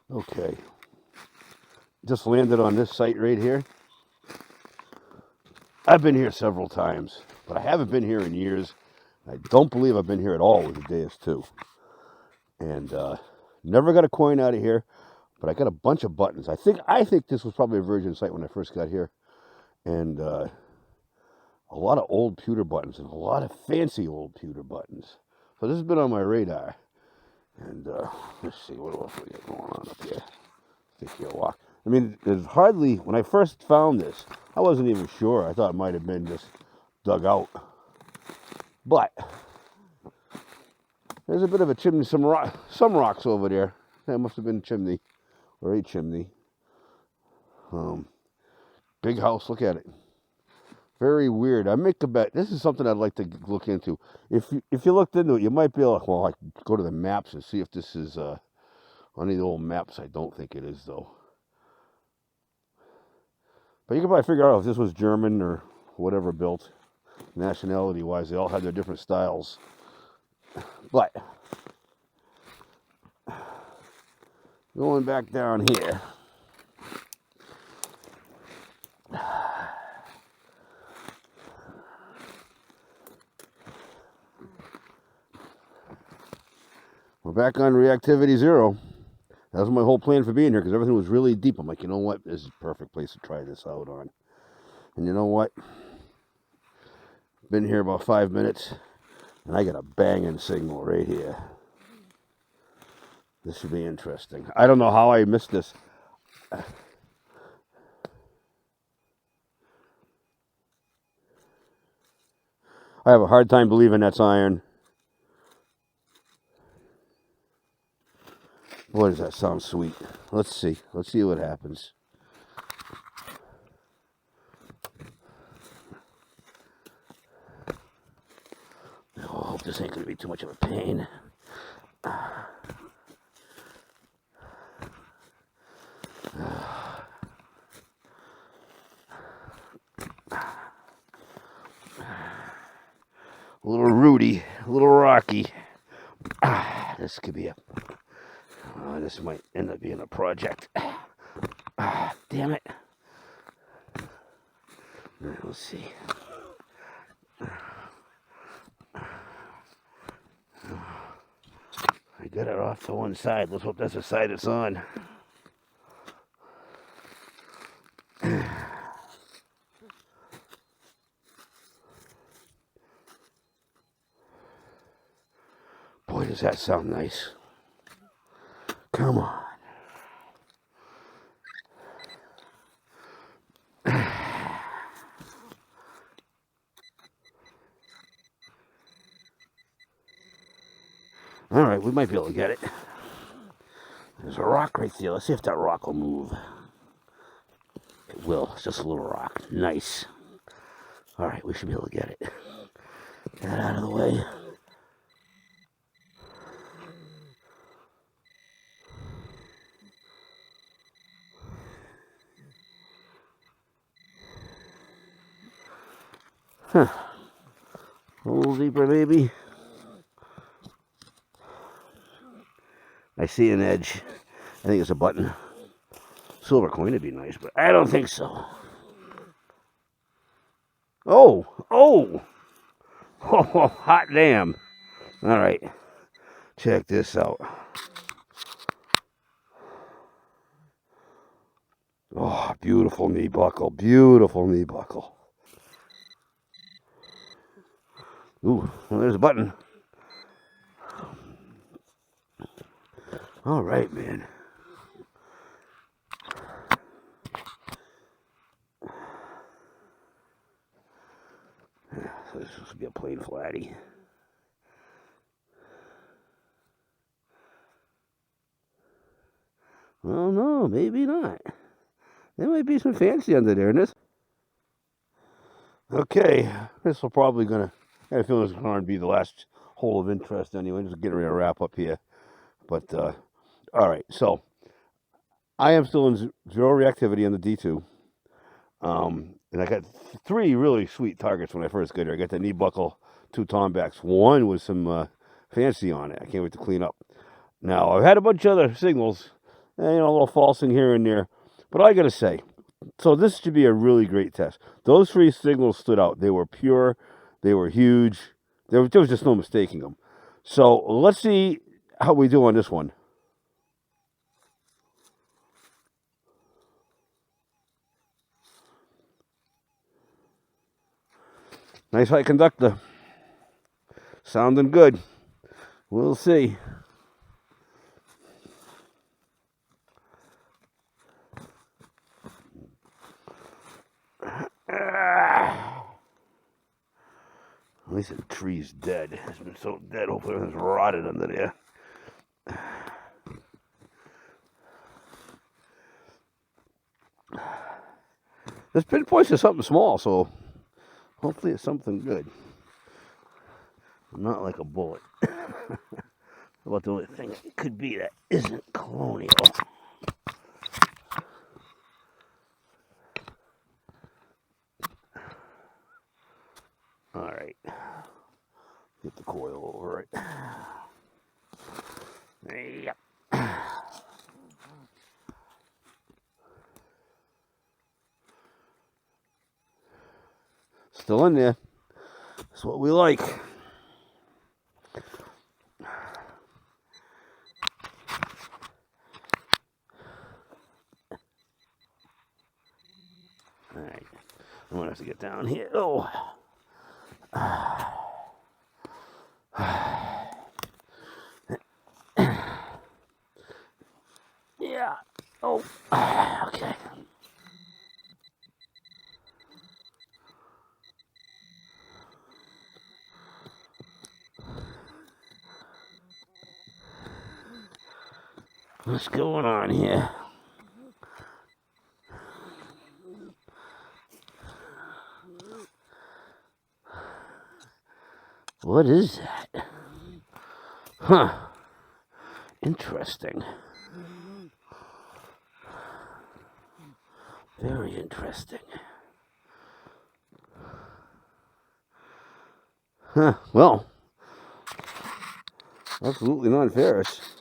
Okay, just landed on this site right here. I've been here several times, but I haven't been here in years. I don't believe I've been here at all with the DS2. And never got a coin out of here, but I got a bunch of buttons. I think this was probably a Virgin site when I first got here. And a lot of old pewter buttons and a lot of fancy old pewter buttons. So this has been on my radar. And let's see, what else we got going on up here? Take your walk. I mean, there's hardly, when I first found this, I wasn't even sure. I thought it might have been just dug out. But there's a bit of a chimney, some rocks over there. That must have been a chimney or a chimney. Big house, look at it. Very weird. I make a bet. This is something I'd like to look into. If you looked into it, you might be able to, well, I go to the maps and see if this is on any of the old maps. I don't think it is, though. But you can probably figure out if this was German or whatever built, nationality-wise. They all had their different styles. But going back down here. We're back on reactivity 0. That was my whole plan for being here because everything was really deep. I'm like, you know what? This is a perfect place to try this out on. And you know what? Been here about 5 minutes, and I got a banging signal right here. This should be interesting. I don't know how I missed this. I have a hard time believing that's iron. Boy, does that sound sweet. Let's see. Let's see what happens. Oh, I hope this ain't going to be too much of a pain. A little rooty, a little rocky. This could be this might end up being a project. Damn it. All right, let's see. I got it off to one side. Let's hope that's the side it's on. Boy, does that sound nice. Come on. All right, we might be able to get it. There's a rock right there. Let's see if that rock will move. It will. It's just a little rock. Nice. All right, we should be able to get it. Get that out of the way. Huh. A little deeper, maybe. I see an edge. I think it's a button. Silver coin would be nice, but I don't think so. Oh, oh, oh, hot damn. All right, check this out. Oh, beautiful knee buckle, beautiful knee buckle. Ooh, well, there's a button. All right, man. Yeah, so this will be a plain flatty. Well, no, maybe not. There might be some fancy under there in this. Okay, this will probably gonna. I feel it's going to be the last hole of interest anyway. Just getting ready to wrap up here. But all right, so I am still in 0 reactivity on the D2. And I got 3 really sweet targets when I first got here. I got the knee buckle, 2 tombacks. One with some fancy on it. I can't wait to clean up. Now, I've had a bunch of other signals, and, a little falsing here and there. But I got to say, so this should be a really great test. Those three signals stood out. They were pure. They were huge. There was just no mistaking them. So let's see how we do on this one. Nice high conductor. Sounding good. We'll see. At least the tree's dead. It's been so dead. Hopefully it's rotted under there. This pinpoints to something small, so hopefully it's something good. Not like a bullet. How about the only thing it could be that isn't colonial? All right. Get the coil over it. Yep. Still in there. That's what we like. All right. I'm gonna have to get down here. Oh. Yeah. Oh. Okay. What's going on here? What is that? Huh. Interesting. Very interesting. Huh. Well, absolutely non-ferrous.